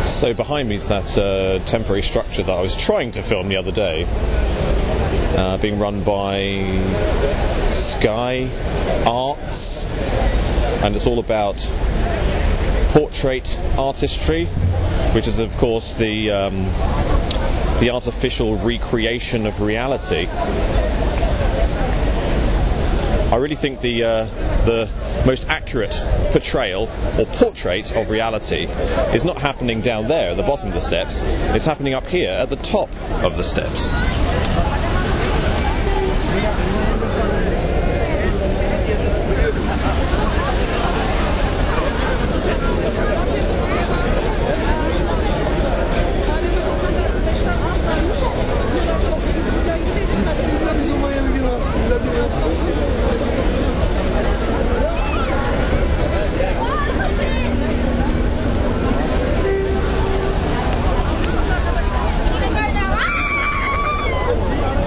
So behind me is that temporary structure that I was trying to film the other day, being run by Sky Arts, and it's all about portrait artistry, which is of course the artificial recreation of reality. I really think the most accurate portrayal or portrait of reality is not happening down there at the bottom of the steps, it's happening up here at the top of the steps.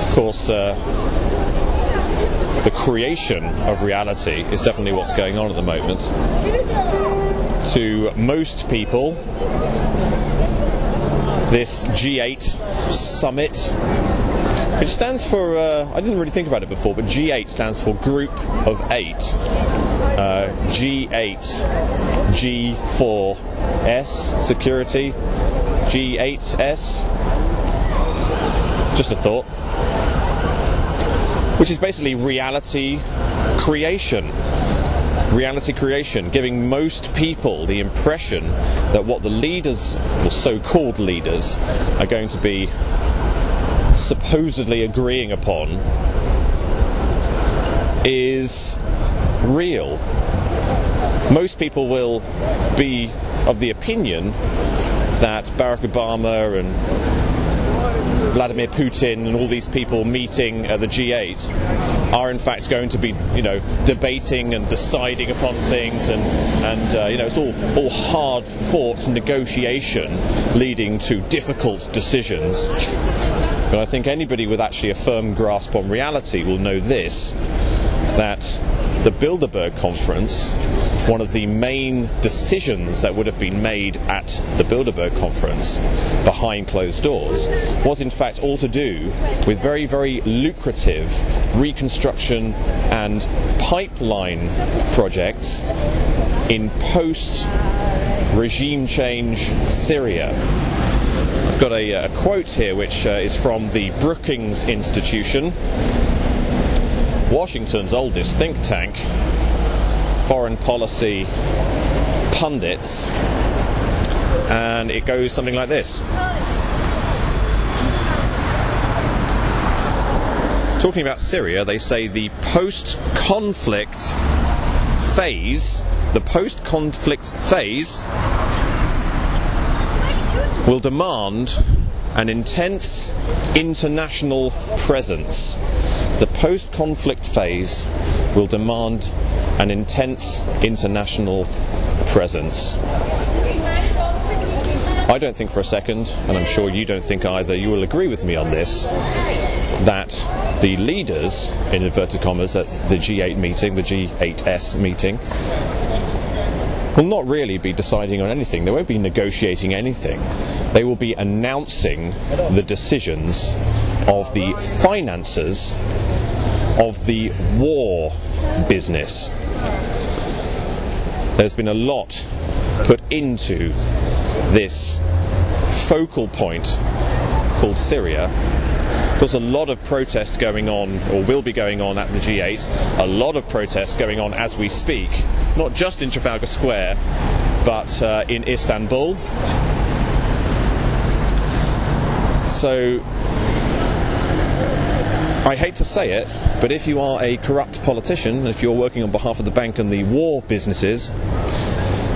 Of course, the creation of reality is definitely what's going on at the moment. To most people, this G8 summit, which stands for, I didn't really think about it before, but G8 stands for Group of 8. G8, G4S security, G8S. Just a thought. Which is basically reality creation. Reality creation, giving most people the impression that what the leaders, or so-called leaders, are going to be supposedly agreeing upon is real. Most people will be of the opinion that Barack Obama and Vladimir Putin and all these people meeting at the G8 are in fact going to be, debating and deciding upon things, and it's all hard-fought negotiation leading to difficult decisions. But I think anybody with actually a firm grasp on reality will know this, that the Bilderberg conference, one of the main decisions that would have been made at the Bilderberg conference behind closed doors was in fact all to do with very, very lucrative reconstruction and pipeline projects in post-regime change Syria. I've got a quote here which is from the Brookings Institution, Washington's oldest think tank, foreign policy pundits, and it goes something like this. Talking about Syria, they say the post-conflict phase will demand an intense international presence. The post-conflict phase will demand an intense international presence. I don't think for a second, and I'm sure you don't think either, you will agree with me on this, that the leaders, in inverted commas, at the G8 meeting, the G8S meeting, will not really be deciding on anything. They won't be negotiating anything. They will be announcing the decisions of the finances of the war business. There's been a lot put into this focal point called Syria. There's a lot of protest going on, or will be going on, at the G8. A lot of protests going on as we speak, not just in Trafalgar Square, but in Istanbul. So, I hate to say it, but if you are a corrupt politician, if you're working on behalf of the bank and the war businesses,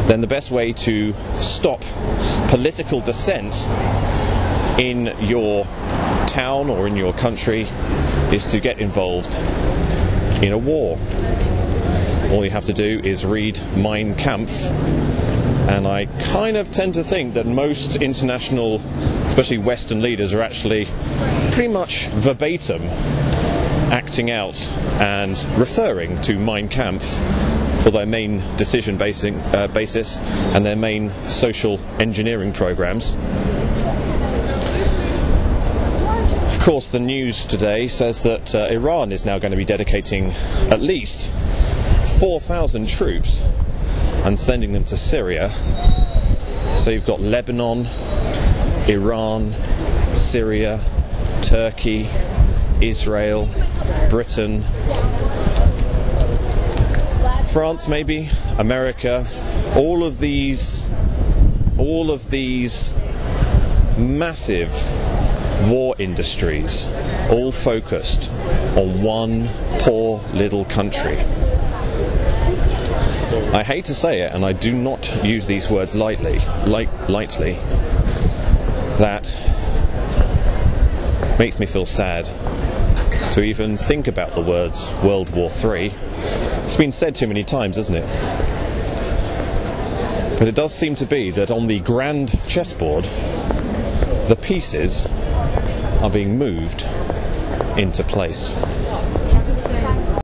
then the best way to stop political dissent in your town or in your country is to get involved in a war. All you have to do is read Mein Kampf, and I kind of tend to think that most international, especially Western leaders, are actually pretty much verbatim acting out and referring to Mein Kampf for their main decision basis and their main social engineering programs. Of course, the news today says that Iran is now going to be dedicating at least 4,000 troops and sending them to Syria. So you've got Lebanon, Iran, Syria, Turkey, Israel, Britain, France maybe, America, all of these massive war industries, all focused on one poor little country. I hate to say it, and I do not use these words lightly, that makes me feel sad to even think about the words World War III. It's been said too many times, isn't it? But it does seem to be that on the grand chessboard, the pieces are being moved into place.